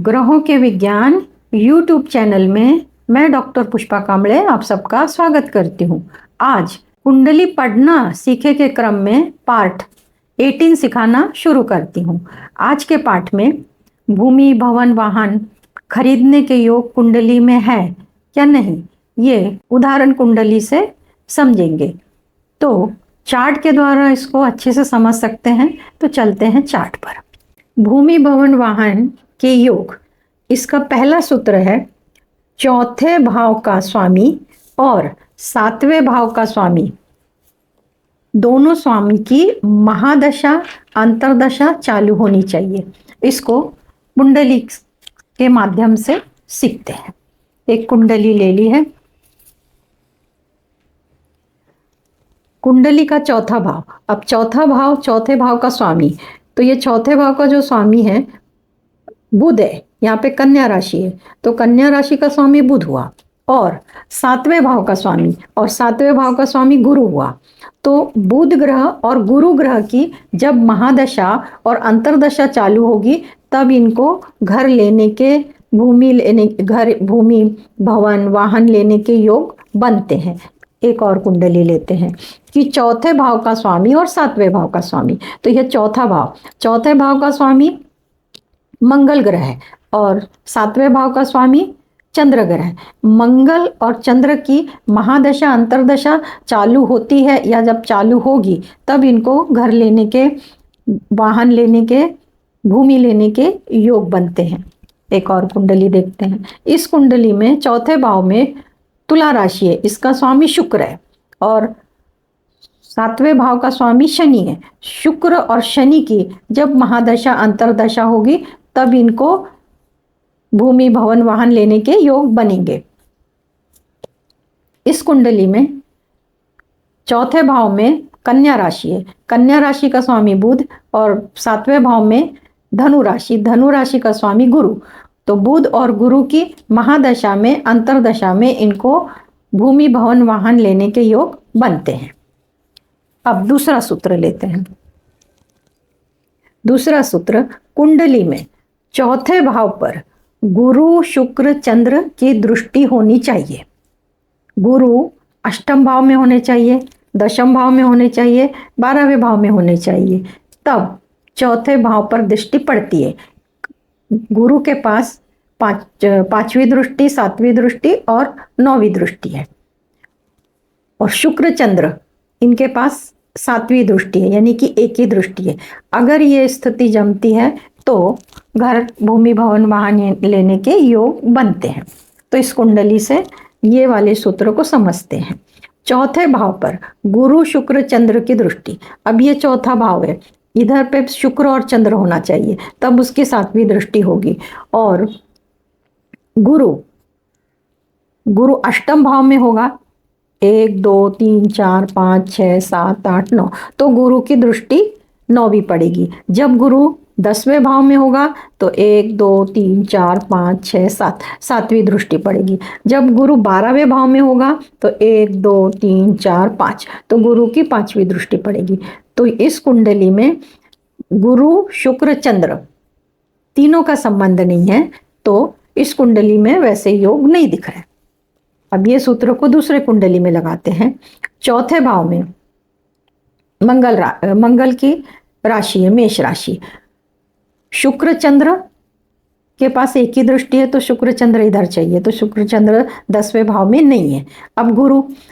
ग्रहों के विज्ञान यूट्यूब चैनल में मैं डॉक्टर पुष्पा कांबळे आप सबका स्वागत करती हूँ। आज कुंडली पढ़ना सीखे के क्रम में पार्ट 18 सिखाना शुरू करती हूँ। आज के पाठ में भूमि भवन वाहन खरीदने के योग कुंडली में है या नहीं, ये उदाहरण कुंडली से समझेंगे। तो चार्ट के द्वारा इसको अच्छे से समझ सकते हैं। तो चलते हैं चार्ट पर। भूमि भवन वाहन के योग, इसका पहला सूत्र है चौथे भाव का स्वामी और सातवें भाव का स्वामी, दोनों स्वामी की महादशा अंतरदशा चालू होनी चाहिए। इसको कुंडली के माध्यम से सीखते हैं। एक कुंडली ले ली है। कुंडली का चौथा भाव, अब चौथा भाव चौथे भाव का स्वामी, तो ये चौथे भाव का जो स्वामी है बुध है। यहाँ पे कन्या राशि है तो कन्या राशि का स्वामी बुध हुआ, और सातवें भाव का स्वामी और सातवें भाव का स्वामी गुरु हुआ। तो बुध ग्रह और गुरु ग्रह की जब महादशा और अंतरदशा चालू होगी तब इनको घर लेने के, भूमि लेने, घर भूमि भवन वाहन लेने के योग बनते हैं। एक और कुंडली लेते हैं कि चौथे भाव का स्वामी और सातवें भाव का स्वामी, तो यह चौथा भाव, चौथे भाव का स्वामी मंगल ग्रह है और सातवें भाव का स्वामी चंद्र ग्रह है। मंगल और चंद्र की महादशा अंतरदशा चालू होती है या जब चालू होगी तब इनको घर लेने के, वाहन लेने के, भूमि लेने के योग बनते हैं। एक और कुंडली देखते हैं। इस कुंडली में चौथे भाव में तुला राशि है, इसका स्वामी शुक्र है और सातवें भाव का स्वामी शनि है। शुक्र और शनि की जब महादशा अंतरदशा होगी तब इनको भूमि भवन वाहन लेने के योग बनेंगे। इस कुंडली में चौथे भाव में कन्या राशि है, कन्या राशि का स्वामी बुध और सातवें भाव में धनु राशि, धनु राशि का स्वामी गुरु। तो बुध और गुरु की महादशा में अंतरदशा में इनको भूमि भवन वाहन लेने के योग बनते हैं। अब दूसरा सूत्र लेते हैं। दूसरा सूत्र, कुंडली में चौथे भाव पर गुरु शुक्र चंद्र की दृष्टि होनी चाहिए। गुरु अष्टम भाव में होने चाहिए, दशम भाव में होने चाहिए, 12वें भाव में होने चाहिए, तब चौथे भाव पर दृष्टि पड़ती है। गुरु के पास पांचवी दृष्टि, सातवीं दृष्टि और 9वीं दृष्टि है, और शुक्र चंद्र इनके पास सातवीं दृष्टि है, यानी कि एक ही दृष्टि है। अगर ये स्थिति जमती है तो घर भूमि भवन वाहन लेने के योग बनते हैं। तो इस कुंडली से ये वाले सूत्र को समझते हैं। चौथे भाव पर गुरु शुक्र चंद्र की दृष्टि, अब ये चौथा भाव है, इधर पे शुक्र और चंद्र होना चाहिए तब उसकी सातवीं दृष्टि होगी। और गुरु अष्टम भाव में होगा, 1 2 3 4 5 6 7 8 9, तो गुरु की दृष्टि 9वीं पड़ेगी। जब गुरु 10वें भाव में होगा तो 1 2 3 4 5 6 7, सातवीं दृष्टि पड़ेगी। जब गुरु 12वें भाव में होगा तो 1 2 3 4 5, तो गुरु की 5वीं दृष्टि पड़ेगी। तो इस कुंडली में गुरु शुक्र चंद्र तीनों का संबंध नहीं है, तो इस कुंडली में वैसे योग नहीं दिख रहा है। अब ये सूत्र को दूसरे कुंडली में लगाते हैं। चौथे भाव में मंगल की राशि है मेष राशि, शुक्र चंद्र के पास एक ही दृष्टि है, तो शुक्र चंद्र इधर चाहिए, तो शुक्र चंद्र 10वें भाव में नहीं है। अब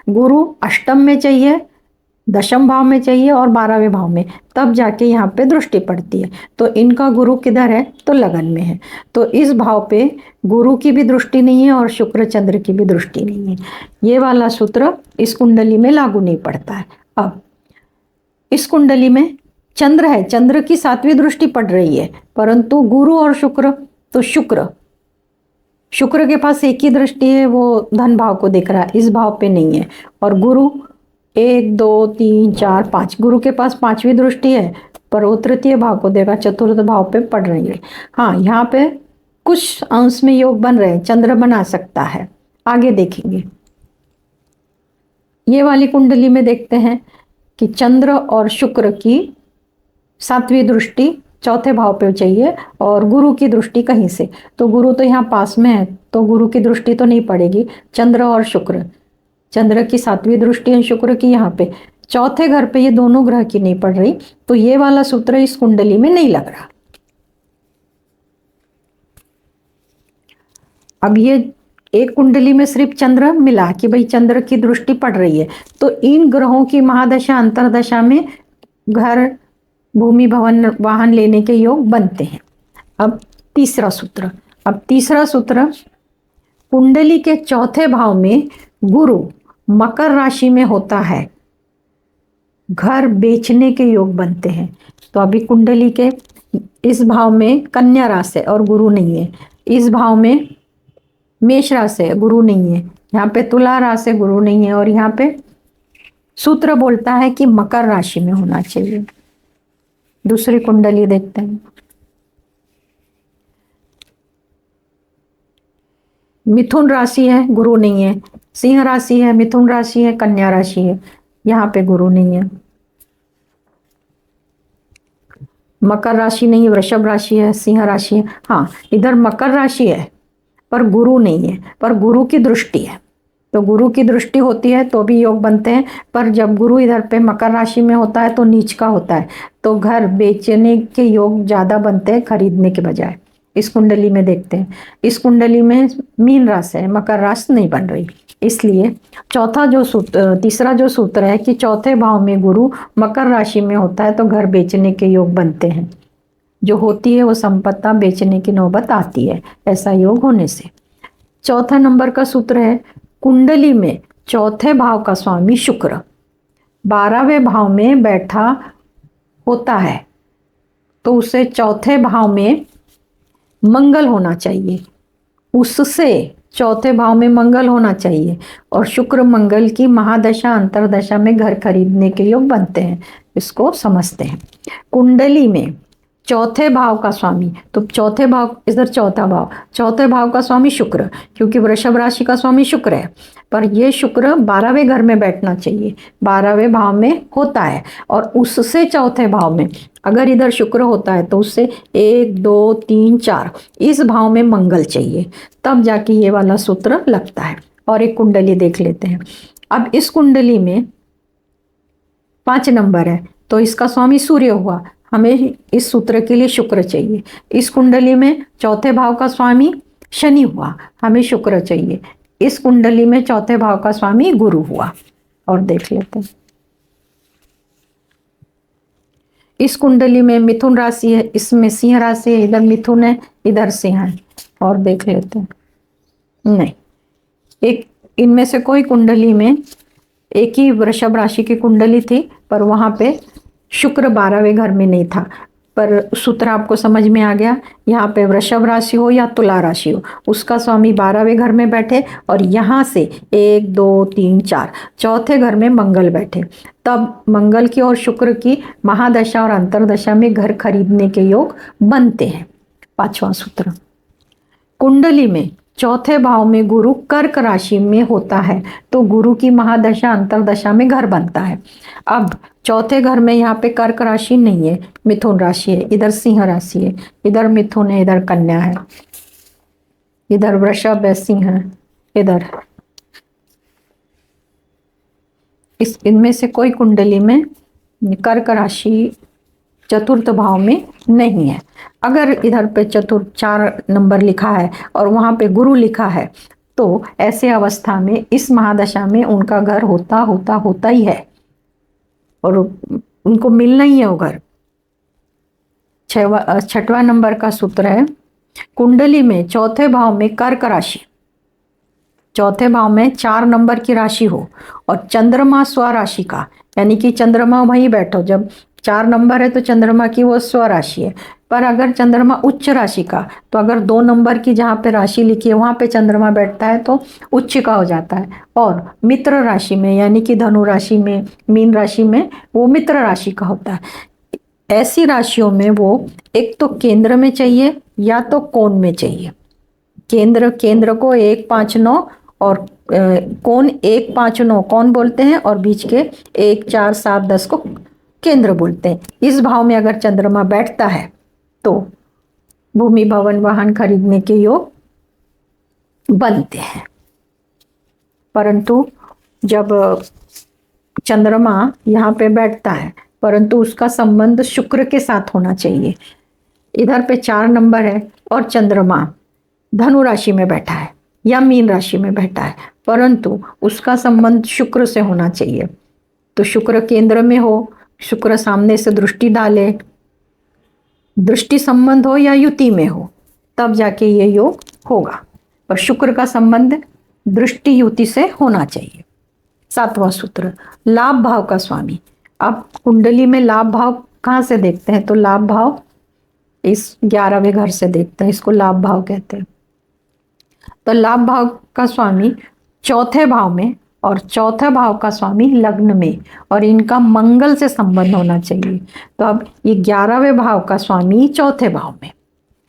गुरु अष्टम में चाहिए, दशम भाव में चाहिए और 12वें भाव में, तब जाके यहाँ पे दृष्टि पड़ती है। तो इनका गुरु किधर है, तो लगन में है, तो इस भाव पे गुरु की भी दृष्टि नहीं है और शुक्र चंद्र की भी दृष्टि नहीं है। ये वाला सूत्र इस कुंडली में लागू नहीं पड़ता है। अब इस कुंडली में चंद्र है, चंद्र की सातवीं दृष्टि पड़ रही है, परंतु गुरु और शुक्र, तो शुक्र के पास एक ही दृष्टि है, वो धन भाव को दिख रहा है, इस भाव पे नहीं है। और गुरु 1 2 3 4 5, गुरु के पास 5वीं दृष्टि है पर वो तृतीय भाव को देगा, चतुर्थ भाव पे पड़ रही है। हाँ, यहाँ पे कुछ अंश में योग बन रहे हैं, चंद्र बना सकता है, आगे देखेंगे। ये वाली कुंडली में देखते हैं कि चंद्र और शुक्र की सातवीं दृष्टि चौथे भाव पे चाहिए और गुरु की दृष्टि कहीं से, तो गुरु तो यहाँ पास में है तो गुरु की दृष्टि तो नहीं पड़ेगी। चंद्र और शुक्र, चंद्र की 7वीं दृष्टि है शुक्र की यहाँ पे, चौथे घर पे ये दोनों ग्रह की नहीं पड़ रही, तो ये वाला सूत्र इस कुंडली में नहीं लग रहा। अब ये एक कुंडली में सिर्फ चंद्र मिला कि भाई चंद्र की दृष्टि पड़ रही है, तो इन ग्रहों की महादशा अंतरदशा में घर, भूमि, भवन, वाहन लेने के योग बनते हैं। अब तीसरा सूत्र, कुंडली के चौथे भाव में गुरु मकर राशि में होता है, घर बेचने के योग बनते हैं। तो अभी कुंडली के इस भाव में कन्या राशि है और गुरु नहीं है, इस भाव में मेष राशि है, गुरु नहीं है, यहाँ पे तुला राशि है, गुरु नहीं है, और यहाँ पे सूत्र बोलता है कि मकर राशि में होना चाहिए। दूसरी कुंडली देखते हैं। मिथुन राशि है, गुरु नहीं है, सिंह राशि है, मिथुन राशि है, कन्या राशि है, यहाँ पे गुरु नहीं है। मकर राशि नहीं है, वृषभ राशि है, सिंह राशि है, हाँ इधर मकर राशि है पर गुरु नहीं है, पर गुरु की दृष्टि है, तो गुरु की दृष्टि होती है तो भी योग बनते हैं। पर जब गुरु इधर पे मकर राशि में होता है तो नीच का होता है, तो घर बेचने के योग ज़्यादा बनते हैं खरीदने के बजाय। इस कुंडली में देखते हैं, इस कुंडली में मीन राशि है, मकर राशि नहीं बन रही, इसलिए तीसरा जो सूत्र है कि चौथे भाव में गुरु मकर राशि में होता है तो घर बेचने के योग बनते हैं, जो होती है वो संपत्ता बेचने की नौबत आती है ऐसा योग होने से। चौथा नंबर का सूत्र है, कुंडली में चौथे भाव का स्वामी शुक्र 12वें भाव में बैठा होता है तो उसे चौथे भाव में मंगल होना चाहिए, उससे चौथे भाव में मंगल होना चाहिए, और शुक्र मंगल की महादशा अंतरदशा में घर खरीदने के योग बनते हैं, इसको समझते हैं। कुंडली में चौथे भाव का स्वामी, तो चौथे भाव इधर चौथे भाव का स्वामी शुक्र, क्योंकि वृषभ राशि का स्वामी शुक्र है, पर ये शुक्र 12वें घर में बैठना चाहिए, 12वें भाव में होता है, और उससे चौथे भाव में अगर इधर शुक्र होता है तो उससे 1 2 3 4 इस भाव में मंगल चाहिए, तब जाके ये वाला सूत्र लगता है। और एक कुंडली देख लेते हैं। अब इस कुंडली में 5 नंबर है तो इसका स्वामी सूर्य हुआ, हमें इस सूत्र के लिए शुक्र चाहिए। इस कुंडली में चौथे भाव का स्वामी शनि हुआ, हमें शुक्र चाहिए। इस कुंडली में चौथे भाव का स्वामी गुरु हुआ, और देख लेते हैं। इस कुंडली में मिथुन राशि है, इसमें सिंह राशि है, इधर मिथुन है इधर सिंह है, और देख लेते हैं। नहीं, एक इनमें से कोई कुंडली में एक ही वृषभ राशि की कुंडली थी पर वहां पे शुक्र 12वें घर में नहीं था, पर सूत्र आपको समझ में आ गया। यहाँ पे वृषभ राशि हो या तुला राशि हो, उसका स्वामी 12वें घर में बैठे और यहाँ से 1 2 3 4 चौथे घर में मंगल बैठे, तब मंगल की और शुक्र की महादशा और अंतरदशा में घर खरीदने के योग बनते हैं। 5वां सूत्र, कुंडली में चौथे भाव में गुरु कर्क राशि में होता है तो गुरु की महादशा अंतरदशा में घर बनता है। अब चौथे घर में यहाँ पे कर्क राशि नहीं है, मिथुन राशि है, इधर सिंह राशि है, इधर मिथुन है, इधर कन्या है, इधर वृषभ है, सिंह है, इधर इनमें से कोई कुंडली में कर्क राशि चतुर्थ भाव में नहीं है। अगर इधर पे चतुर्थ 4 नंबर लिखा है और वहां पे गुरु लिखा है तो ऐसे अवस्था में इस महादशा में उनका घर होता ही है और उनको मिलना ही है वो घर। 6वां नंबर का सूत्र है, कुंडली में चौथे भाव में कर्क राशि, चौथे भाव में 4 नंबर की राशि हो और चंद्रमा स्व राशि का, यानी कि चंद्रमा वहीं बैठो, जब 4 नंबर है तो चंद्रमा की वो स्व राशि है, पर अगर चंद्रमा उच्च राशि का, तो अगर 2 नंबर की जहाँ पे राशि लिखी है वहाँ पे चंद्रमा बैठता है तो उच्च का हो जाता है। और मित्र राशि में यानी कि धनु राशि में, मीन राशि में वो मित्र राशि का होता है। ऐसी राशियों में वो एक तो केंद्र में चाहिए या तो कोण में चाहिए। केंद्र को 1 5 9 और कोण 1 5 9 कोण बोलते हैं, और बीच के 1 4 7 10 को केंद्र बोलते हैं। इस भाव में अगर चंद्रमा बैठता है तो भूमि भवन वाहन खरीदने के योग बनते हैं। परंतु जब चंद्रमा यहाँ पे बैठता है, परंतु उसका संबंध शुक्र के साथ होना चाहिए। इधर पे 4 नंबर है और चंद्रमा धनु राशि में बैठा है या मीन राशि में बैठा है, परंतु उसका संबंध शुक्र से होना चाहिए। तो शुक्र केंद्र में हो, शुक्र सामने से दृष्टि डाले, दृष्टि संबंध हो या युति में हो, तब जाके ये योग होगा। पर शुक्र का संबंध दृष्टि युति से होना चाहिए। 7वां सूत्र, लाभ भाव का स्वामी। अब कुंडली में लाभ भाव कहाँ से देखते हैं? तो लाभ भाव इस 11वें घर से देखते हैं, इसको लाभ भाव कहते हैं। तो लाभ भाव का स्वामी चौथे भाव में और चौथे भाव का स्वामी लग्न में, और इनका मंगल से संबंध होना चाहिए। तो अब ये 11वें भाव का स्वामी चौथे भाव में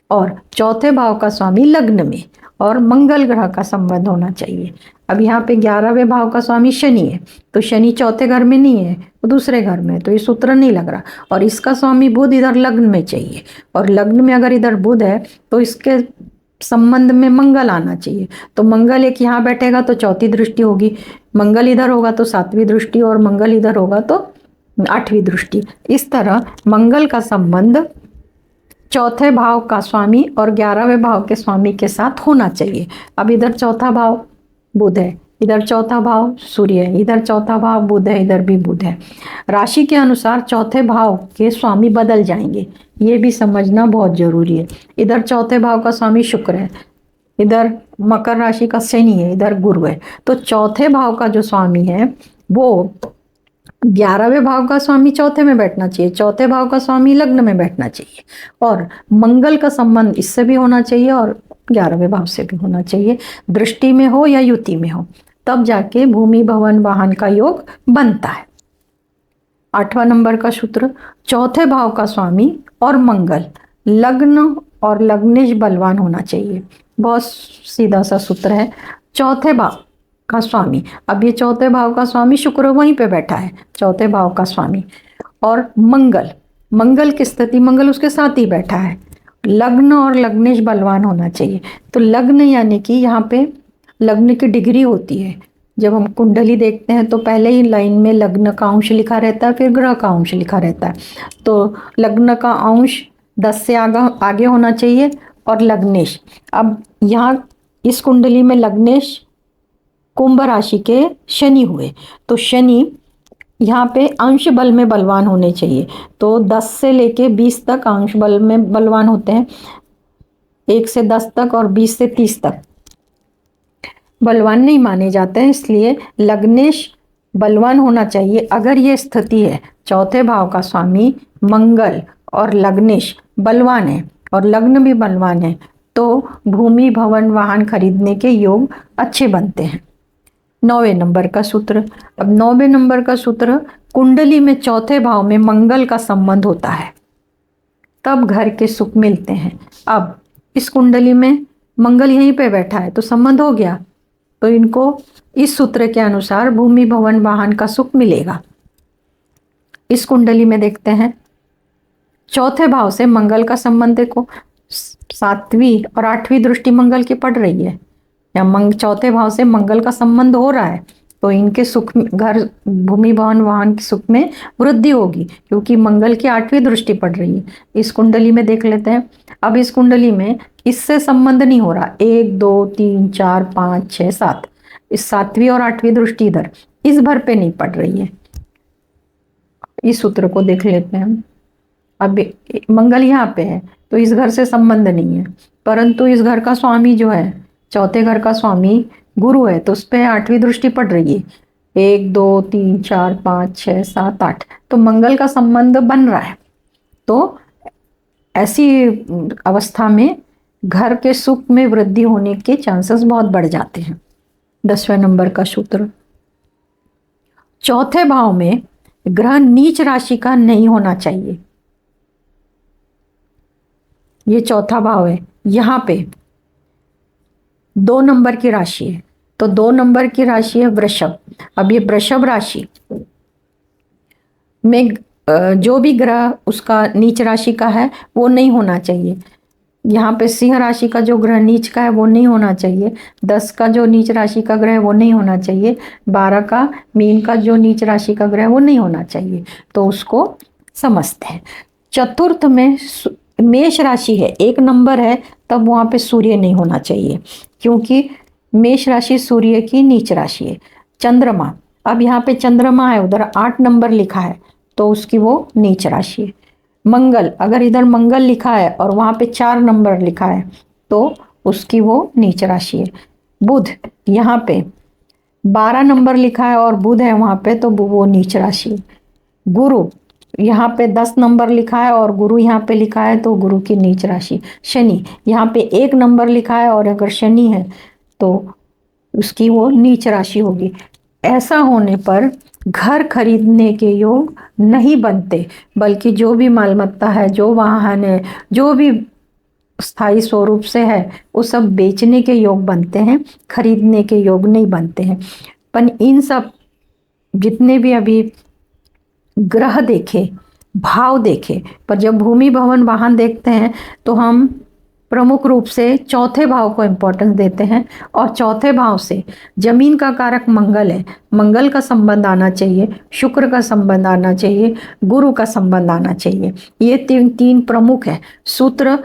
और चौथे भाव का स्वामी लग्न में और मंगल ग्रह का संबंध होना चाहिए। अब यहाँ पे 11वें भाव का स्वामी शनि है, तो शनि चौथे घर में नहीं है, वो दूसरे घर में है, तो ये सूत्र नहीं लग रहा। और इसका स्वामी बुध इधर लग्न में चाहिए, और लग्न में अगर इधर बुध है तो इसके संबंध में मंगल आना चाहिए। तो मंगल एक यहाँ बैठेगा तो चौथी दृष्टि होगी, मंगल इधर होगा तो 7वीं दृष्टि, और मंगल इधर होगा तो 8वीं दृष्टि। इस तरह मंगल का संबंध चौथे भाव का स्वामी और 11वें भाव के स्वामी के साथ होना चाहिए। अब इधर चौथा भाव बुध है, इधर चौथा भाव सूर्य है, इधर चौथा भाव बुध है, इधर भी बुध है। राशि के अनुसार चौथे भाव के स्वामी बदल जाएंगे, ये भी समझना बहुत जरूरी है। इधर चौथे भाव का स्वामी शुक्र है, इधर मकर राशि का शनि है, इधर गुरु है। तो चौथे भाव का जो स्वामी है वो 11वें भाव का स्वामी चौथे में बैठना चाहिए, चौथे भाव का स्वामी लग्न में बैठना चाहिए, और मंगल का संबंध इससे भी होना चाहिए और 11वें भाव से भी होना चाहिए, दृष्टि में हो या युति में हो, तब जाके भूमि भवन वाहन का योग बनता है। 8वां नंबर का सूत्र, चौथे भाव का स्वामी और मंगल लग्न और लग्नेश बलवान होना चाहिए। बहुत सीधा सा सूत्र है। चौथे भाव का स्वामी, अब ये चौथे भाव का स्वामी शुक्र वहीं पे बैठा है, चौथे भाव का स्वामी, और मंगल की स्थिति, मंगल उसके साथ ही बैठा है, लग्न और लग्नेश बलवान होना चाहिए। तो लग्न यानी कि यहाँ पे लग्न की डिग्री होती है। जब हम कुंडली देखते हैं तो पहले ही लाइन में लग्न का अंश लिखा रहता है, फिर ग्रह का अंश लिखा रहता है। तो लग्न का अंश 10 से आगे होना चाहिए और लग्नेश। अब यहाँ इस कुंडली में लग्नेश कुंभ राशि के शनि हुए, तो शनि यहाँ पे अंश बल में बलवान होने चाहिए। तो 10 से लेके 20 तक अंश बल में बलवान होते हैं, 1 से 10 तक और 20 से 30 तक बलवान नहीं माने जाते हैं, इसलिए लग्नेश बलवान होना चाहिए। अगर ये स्थिति है, चौथे भाव का स्वामी मंगल और लग्नेश बलवान है और लग्न भी बलवान है, तो भूमि भवन वाहन खरीदने के योग अच्छे बनते हैं। 9वें नंबर का सूत्र, अब 9वें नंबर का सूत्र, कुंडली में चौथे भाव में मंगल का संबंध होता है, तब घर के सुख मिलते हैं। अब इस कुंडली में मंगल यहीं पे बैठा है तो संबंध हो गया, तो इनको इस सूत्र के अनुसार भूमि भवन वाहन का सुख मिलेगा। इस कुंडली में देखते हैं चौथे भाव से मंगल का संबंध, देखो 7वीं और 8वीं दृष्टि मंगल की पड़ रही है, या चौथे भाव से मंगल का संबंध हो रहा है, तो इनके सुख, घर भूमि भवन वाहन के सुख में वृद्धि होगी, क्योंकि मंगल की 8वीं दृष्टि पड़ रही है। इस कुंडली में देख लेते हैं। अब इस कुंडली में इससे संबंध नहीं हो रहा, 1 2 3 4 5 6 7, इस 7वीं और 8वीं दृष्टि इधर इस भर पे नहीं पड़ रही है। इस सूत्र को देख लेते हैं। अब मंगल यहाँ पे है तो इस घर से संबंध नहीं है, परंतु इस घर का स्वामी जो है, चौथे घर का स्वामी गुरु है, तो उस पर 8वीं दृष्टि पड़ रही है, 1 2 3 4 5 6 7 8, तो मंगल का संबंध बन रहा है। तो ऐसी अवस्था में घर के सुख में वृद्धि होने के चांसेस बहुत बढ़ जाते हैं। 10वें नंबर का सूत्र, चौथे भाव में ग्रह नीच राशि का नहीं होना चाहिए। ये चौथा भाव है, यहाँ पे 2 नंबर की राशि है, तो 2 नंबर की राशि है वृषभ। अब ये वृषभ राशि में जो भी ग्रह उसका नीच राशि का है वो नहीं होना चाहिए। यहाँ पे सिंह राशि का जो ग्रह नीच का है वो नहीं होना चाहिए। 10 का जो नीच राशि का ग्रह है वो नहीं होना चाहिए। 12 का मीन का जो नीच राशि का ग्रह है वो नहीं होना चाहिए। तो उसको समझते हैं। चतुर्थ में मेष राशि है, 1 नंबर है, तब वहाँ पे सूर्य नहीं होना चाहिए, क्योंकि मेष राशि सूर्य की नीच राशि है। चंद्रमा, अब यहाँ पे चंद्रमा है, उधर 8 नंबर लिखा है, तो उसकी वो नीच राशि है। मंगल, अगर इधर मंगल लिखा है और वहाँ पे 4 नंबर लिखा है तो उसकी वो नीच राशि है। बुध, यहाँ पे 12 नंबर लिखा है और बुध है वहाँ पे, तो वो नीच राशि है। गुरु, यहाँ पे 10 नंबर लिखा है और गुरु यहाँ पे लिखा है, तो गुरु की नीच राशि। शनि, यहाँ पे 1 नंबर लिखा है और अगर शनि है तो उसकी वो नीच राशि होगी। ऐसा होने पर घर खरीदने के योग नहीं बनते, बल्कि जो भी मालमत्ता है, जो वाहन है, जो भी स्थायी स्वरूप से है, वो सब बेचने के योग बनते हैं, खरीदने के योग नहीं बनते हैं। पर इन सब जितने भी अभी ग्रह देखे, भाव देखे, पर जब भूमि भवन वाहन देखते हैं तो हम प्रमुख रूप से चौथे भाव को इम्पोर्टेंस देते हैं। और चौथे भाव से जमीन का कारक मंगल है, मंगल का संबंध आना चाहिए, शुक्र का संबंध आना चाहिए, गुरु का संबंध आना चाहिए। ये तीन प्रमुख है सूत्र।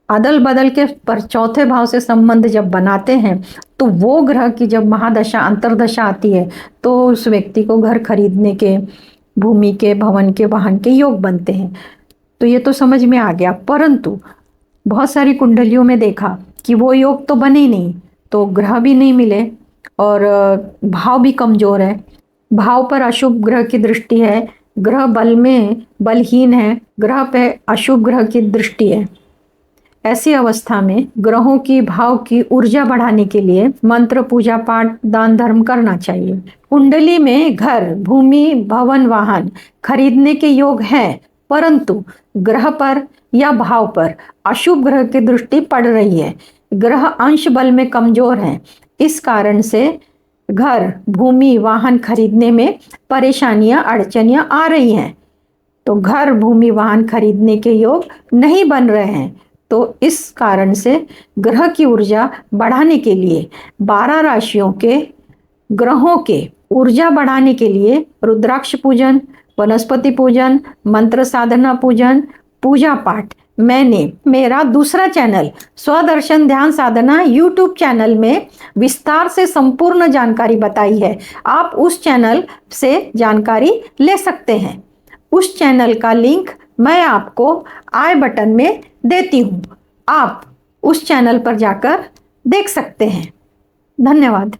अदल बदल के पर चौथे भाव से संबंध जब बनाते हैं तो वो ग्रह की जब महादशा अंतर्दशा आती है तो उस व्यक्ति को घर खरीदने के, भूमि के, भवन के, वाहन के योग बनते हैं। तो ये तो समझ में आ गया। परंतु बहुत सारी कुंडलियों में देखा कि वो योग तो बने ही नहीं, तो ग्रह भी नहीं मिले और भाव भी कमजोर है, भाव पर अशुभ ग्रह की दृष्टि है, ग्रह बल में बलहीन है, ग्रह पे अशुभ ग्रह की दृष्टि है। ऐसी अवस्था में ग्रहों की भाव की ऊर्जा बढ़ाने के लिए मंत्र, पूजा पाठ, दान धर्म करना चाहिए। कुंडली में घर, भूमि, भवन, वाहन खरीदने के योग हैं, परंतु ग्रह पर या भाव पर अशुभ ग्रह की दृष्टि पड़ रही है, ग्रह अंश बल में कमजोर हैं। इस कारण से घर, भूमि, वाहन खरीदने में परेशानियां, अड़चनियां आ रही हैं। तो घर, भूमि, वाहन खरीदने के योग नहीं बन रहे हैं। तो इस कारण से ग्रह की ऊर्जा बढ़ाने के लिए 12 राशियों के ग्रहों के ऊर्जा बढ़ाने के लिए रुद्राक्ष पूजन, वनस्पति पूजन, मंत्र साधना पूजन, पूजा पाठ मैंने मेरा दूसरा चैनल स्वदर्शन ध्यान साधना यूट्यूब चैनल में विस्तार से संपूर्ण जानकारी बताई है। आप उस चैनल से जानकारी ले सकते हैं। उस चैनल का लिंक मैं आपको आई बटन में देती हूँ, आप उस चैनल पर जाकर देख सकते हैं। धन्यवाद।